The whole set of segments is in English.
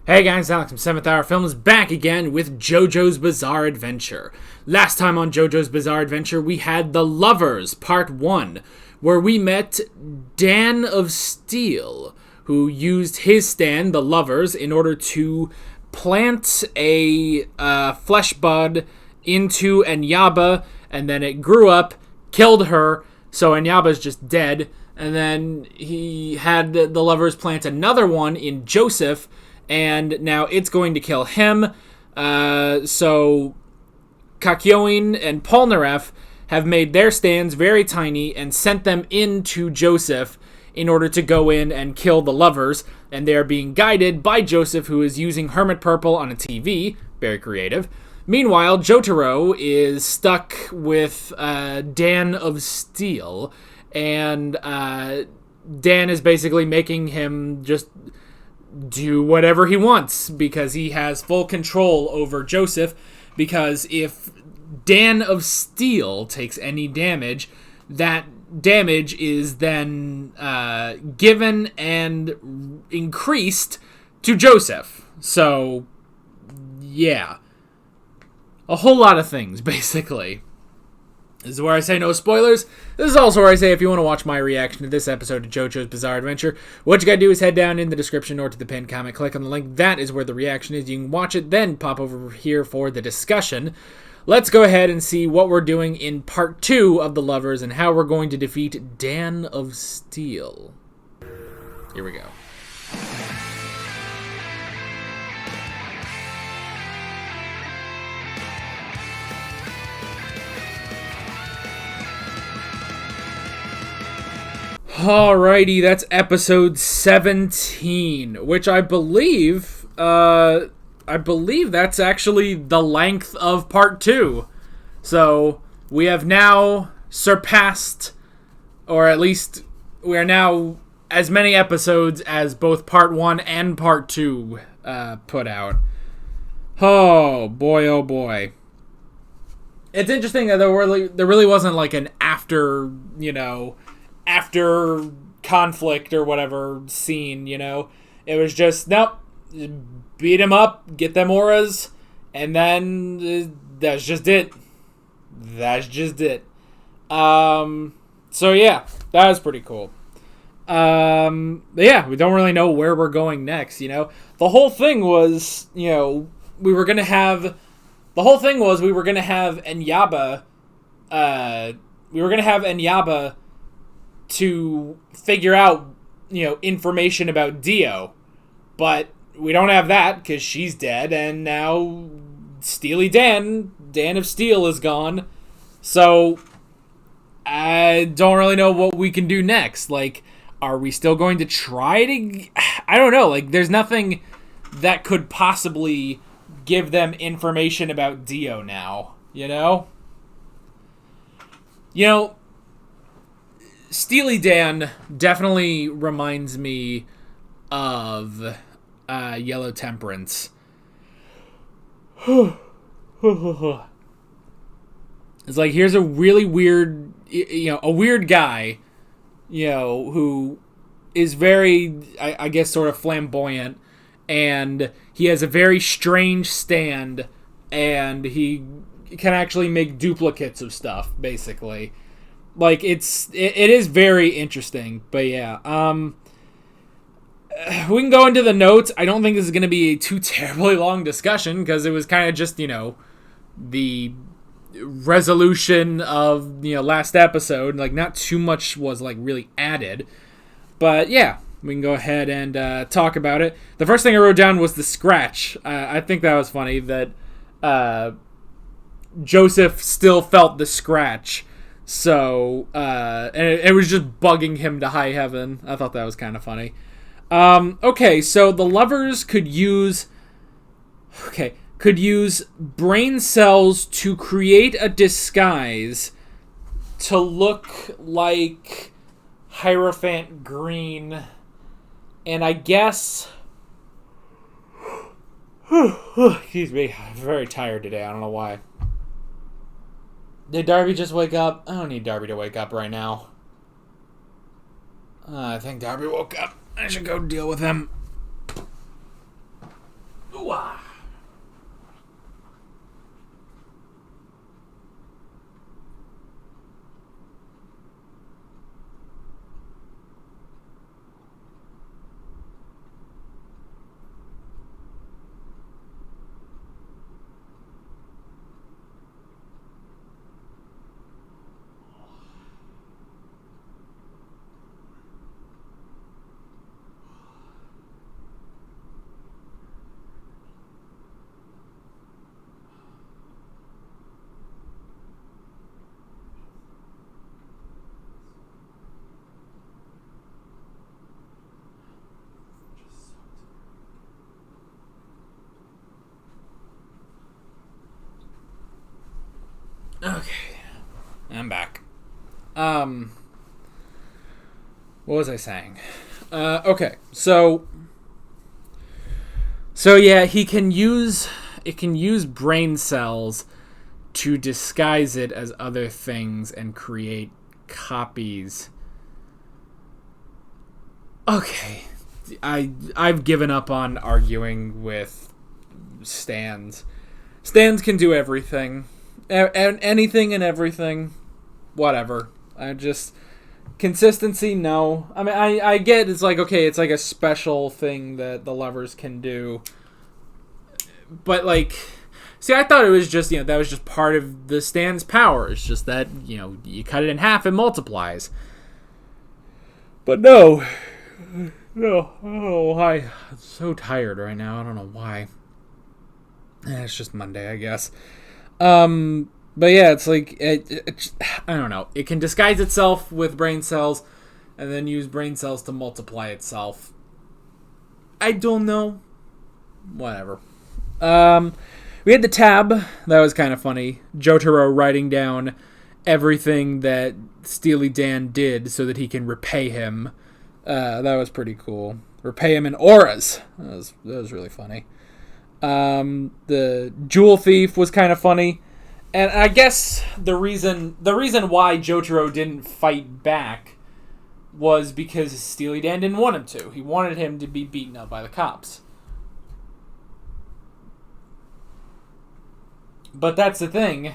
Hey guys, Alex from 7th Hour Films back again with JoJo's Bizarre Adventure. Last time on JoJo's Bizarre Adventure, we had The Lovers, Part 1, where we met Dan of Steel, who used his stand, The Lovers, in order to plant a flesh bud into Enyaba, and then it grew up, killed her, so Enyaba's just dead, and then he had The Lovers plant another one in Joseph, and now it's going to kill him. So Kakyoin and Polnareff have made their stands very tiny and sent them into Joseph in order to go in and kill the Lovers. And they are being guided by Joseph, who is using Hermit Purple on a TV. Very creative. Meanwhile, Jotaro is stuck with Dan of Steel. And Dan is basically making him just do whatever he wants because he has full control over Joseph, because if Dan of Steel takes any damage, that damage is then given and increased to Joseph. So, yeah. A whole lot of things, basically. This is where I say no spoilers. This is also where I say if you want to watch my reaction to this episode of JoJo's Bizarre Adventure, what you gotta do is head down in the description or to the pinned comment, click on the link. That is where the reaction is. You can watch it, then pop over here for the discussion. Let's go ahead and see what we're doing in Part 2 of The Lovers and how we're going to defeat Dan of Steel. Here we go. Alrighty, that's episode 17, which I believe that's actually the length of part 2. So, we have now surpassed, or at least we are now as many episodes as both part 1 and part 2 put out. Oh boy. It's interesting that there really wasn't like an after conflict or whatever scene, It was just, nope, beat him up, get them auras, and then that's just it. So yeah, that was pretty cool. But yeah, we don't really know where we're going next, The whole thing was, we were gonna have Enyaba, to figure out, information about Dio. But we don't have that because she's dead, and now Steely Dan of Steel is gone. So I don't really know what we can do next. Like, are we still going to try to... I don't know. Like, there's nothing that could possibly give them information about Dio now, Steely Dan definitely reminds me of Yellow Temperance. It's like, here's a really weird, a weird guy, who is very, I guess, sort of flamboyant, and he has a very strange stand, and he can actually make duplicates of stuff, basically. Like, it is very interesting, but yeah, we can go into the notes. I don't think this is going to be a too terribly long discussion, because it was kind of just, the resolution of, last episode. Like, not too much was, like, really added, but yeah, we can go ahead and talk about it. The first thing I wrote down was the scratch. I think that was funny that Joseph still felt the scratch. So, and it was just bugging him to high heaven. I thought that was kind of funny. Okay, so the Lovers could use brain cells to create a disguise to look like Hierophant Green. And I guess... excuse me, I'm very tired today. I don't know why. Did Darby just wake up? I don't need Darby to wake up right now. I think Darby woke up. I should go deal with him. Ooh-ah. Okay, I'm back. What was I saying? Okay, so yeah, it can use brain cells to disguise it as other things and create copies. Okay, I've given up on arguing with stands. Stands can do everything. Anything and everything, whatever. I just consistency. No, I mean I get it's like okay, it's like a special thing that the lovers can do, but like, see, I thought it was just that was just part of the stand's power. It's just that you cut it in half, it multiplies. But no, I don't know why. I'm so tired right now. I don't know why. It's just Monday, I guess. But yeah, it's like, I don't know. It can disguise itself with brain cells and then use brain cells to multiply itself. I don't know. Whatever. We had the tab. That was kind of funny. Jotaro writing down everything that Steely Dan did so that he can repay him. That was pretty cool. Repay him in auras. That was really funny. The jewel thief was kind of funny, and I guess the reason why Jotaro didn't fight back was because Steely Dan didn't want him to. He wanted him to be beaten up by the cops. But that's the thing.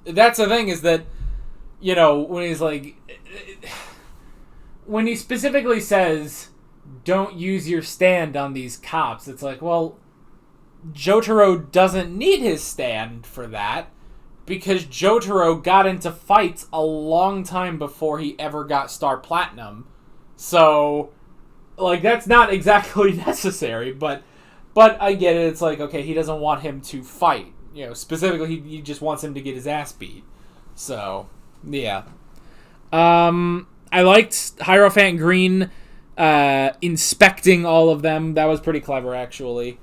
That's the thing is that when he's like, when he specifically says, "Don't use your stand on these cops," it's like, well, Jotaro doesn't need his stand for that because Jotaro got into fights a long time before he ever got Star Platinum. So, like, that's not exactly necessary, but I get it. It's like, okay, he doesn't want him to fight. Specifically, he just wants him to get his ass beat. So, yeah. I liked Hierophant Green inspecting all of them. That was pretty clever, actually.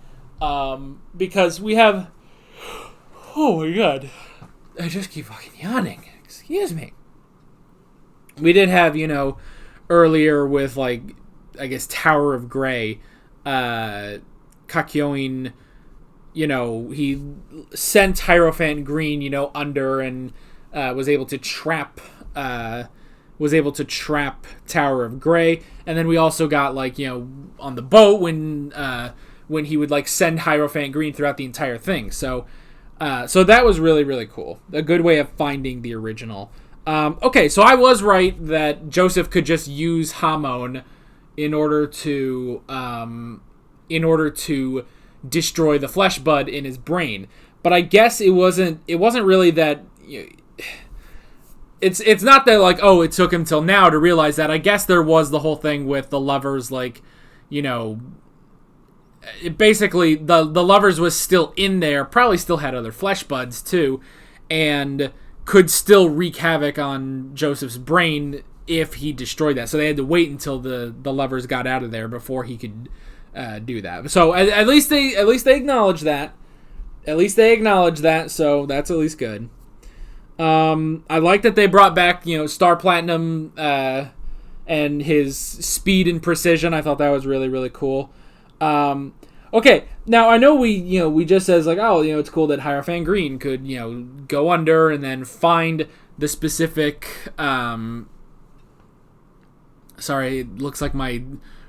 Because we have... Oh my god. I just keep fucking yawning. Excuse me. We did have, earlier with, like, I guess Tower of Grey, Kakyoin, he sent Hierophant Green, under and was able to trap Tower of Grey. And then we also got, like, on the boat when he would, like, send Hierophant Green throughout the entire thing. So that was really, really cool. A good way of finding the original. Okay, so I was right that Joseph could just use Hamon in order to destroy the flesh bud in his brain. But I guess it wasn't really that. It's not that, like, oh, it took him till now to realize that. I guess there was the whole thing with the lovers, like, basically the lovers was still in there, probably still had other flesh buds too, and could still wreak havoc on Joseph's brain if he destroyed that. So they had to wait until the lovers got out of there before he could do that. So at least they acknowledge that. So that's at least good. I like that they brought back Star Platinum and his speed and precision. I thought that was really, really cool. Okay, now I know we just says like, oh, it's cool that Hierophant Green could, go under and then find the specific, sorry, it looks like my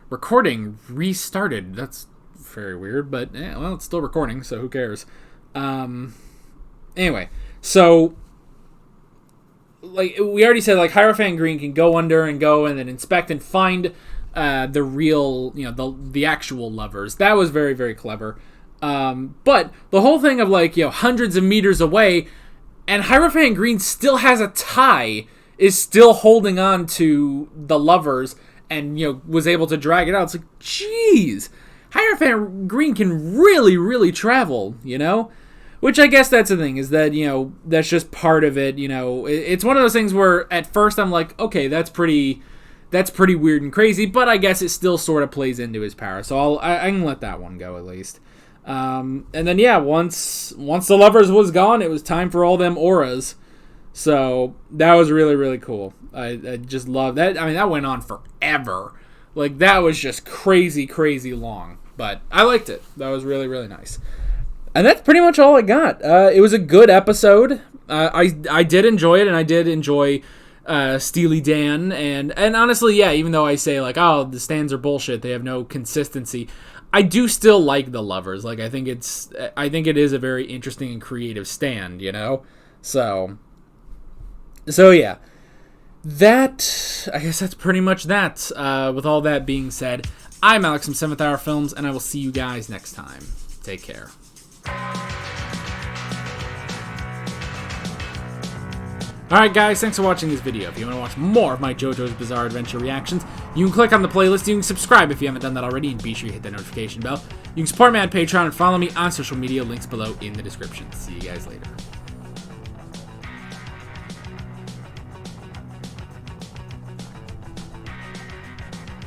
recording restarted. That's very weird, but well, it's still recording, so who cares? Anyway, so like we already said, like Hierophant Green can go under and go and then inspect and find the real, the actual lovers. That was very, very clever. But the whole thing of like, hundreds of meters away, and Hierophant Green still has a tie, is still holding on to the lovers, and was able to drag it out. It's like, jeez, Hierophant Green can really, really travel, Which I guess that's the thing, is that, that's just part of it, It's one of those things where at first I'm like, okay, that's pretty weird and crazy, but I guess it still sort of plays into his power. So I can let that one go at least. And then, once the lovers was gone, it was time for all them auras. So that was really, really cool. I just love that. I mean, that went on forever. Like, that was just crazy, crazy long. But I liked it. That was really, really nice. And that's pretty much all I got. It was a good episode. I did enjoy it, and I did enjoy Steely Dan. And honestly, even though I say, like, oh, the stands are bullshit, they have no consistency, I do still like the lovers. Like, I think it is a very interesting and creative stand, So yeah, I guess that's pretty much that. With all that being said, I'm Alex from 7th Hour Films, and I will see you guys next time. Take care. Alright guys, thanks for watching this video. If you want to watch more of my JoJo's Bizarre Adventure reactions, you can click on the playlist, you can subscribe if you haven't done that already, and be sure you hit that notification bell. You can support me on Patreon and follow me on social media, links below in the description. See you guys later.